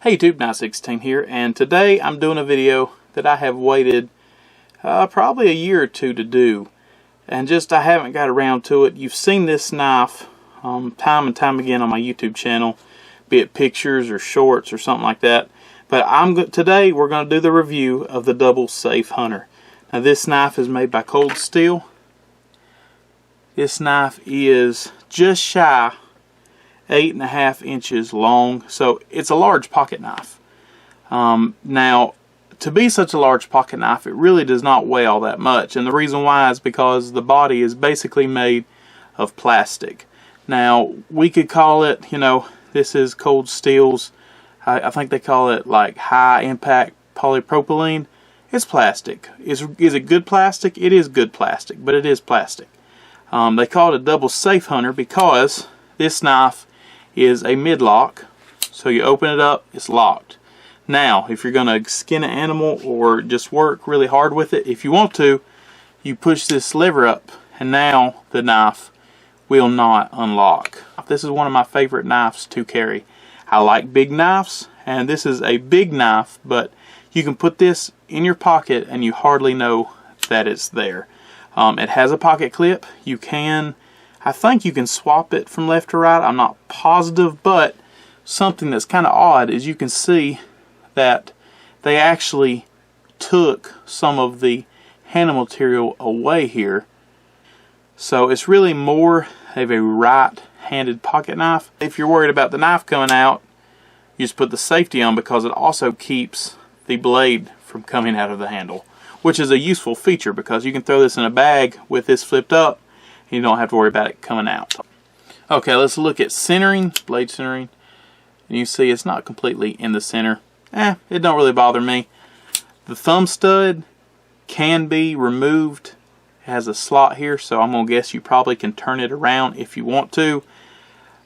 Hey YouTube, Knight16 here, and today I'm doing a video that I have waited probably a year or two to do, and I haven't got around to it. You've seen this knife time and time again on my YouTube channel, be it pictures or shorts or something like that. But today we're going to do the review of the Double Safe Hunter. Now this knife is made by Cold Steel. This knife is just shy 8.5 inches long, so it's a large pocket knife. Now, to be such a large pocket knife, it really does not weigh all that much, and the reason why is because the body is basically made of plastic. Now, we could call it, this is Cold Steel's, I think they call it like high impact polypropylene. It's plastic. Is it good plastic? It is good plastic, but it is plastic. They call it a Double Safe Hunter because this knife is a mid-lock, so you open it up, it's locked. Now, if you're going to skin an animal or just work really hard with it, if you want to, you push this lever up, and now the knife will not unlock. This is one of my favorite knives to carry. I like big knives, and this is a big knife, but you can put this in your pocket and you hardly know that it's there. It has a pocket clip. I think you can swap it from left to right. I'm not positive, but something that's kind of odd is you can see that they actually took some of the handle material away here. So it's really more of a right-handed pocket knife. If you're worried about the knife coming out, you just put the safety on because it also keeps the blade from coming out of the handle, which is a useful feature because you can throw this in a bag with this flipped up. You don't have to worry about it coming out. Okay, let's look at centering, blade centering. And you see it's not completely in the center. It don't really bother me. The thumb stud can be removed. It has a slot here, so I'm going to guess you probably can turn it around if you want to.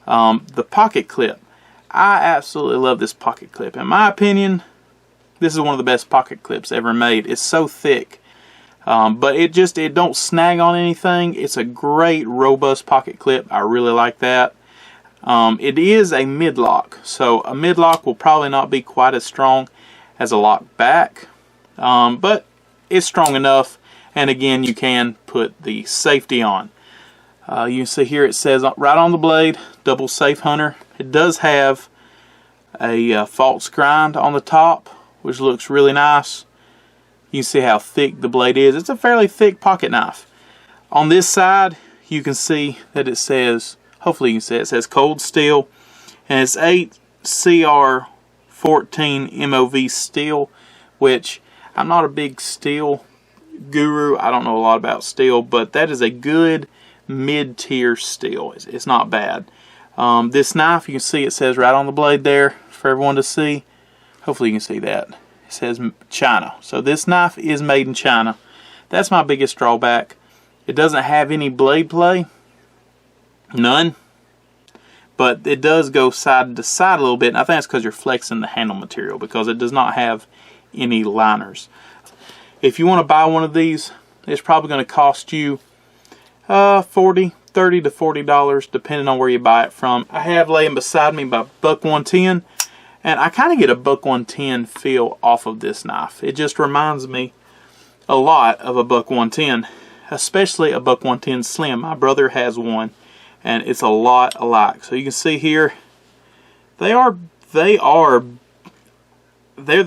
The pocket clip. I absolutely love this pocket clip. In my opinion, this is one of the best pocket clips ever made. It's so thick. But it don't snag on anything. It's a great robust pocket clip. I really like that. It is a mid-lock, so a mid-lock will probably not be quite as strong as a lock back, but it's strong enough. And again, you can put the safety on. You can see here it says right on the blade, Double Safe Hunter. It does have a false grind on the top, which looks really nice. You can see how thick the blade is. It's a fairly thick pocket knife. On this side, you can see that it says, hopefully you can see it says Cold Steel, and it's 8CR14 MOV steel, which I'm not a big steel guru. I don't know a lot about steel, but that is a good mid-tier steel. It's not bad. This knife, you can see it says right on the blade there for everyone to see. Hopefully you can see that. Says China. So this knife is made in China. That's my biggest drawback. It doesn't have any blade play. None. But it does go side to side a little bit, and I think that's because you're flexing the handle material because it does not have any liners. If you want to buy one of these, it's probably going to cost you $30 to $40 depending on where you buy it from. I have laying beside me by Buck 110. And I kind of get a Buck 110 feel off of this knife. It just reminds me a lot of a Buck 110, especially a Buck 110 Slim. My brother has one, and it's a lot alike. So you can see here, they're the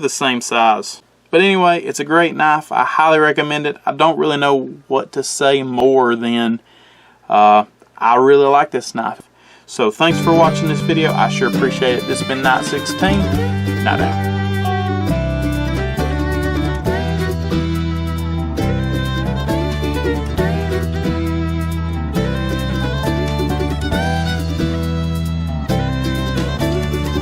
same size. But anyway, it's a great knife. I highly recommend it. I don't really know what to say more than I really like this knife. So thanks for watching this video. I sure appreciate it. This has been Knight16. Night out.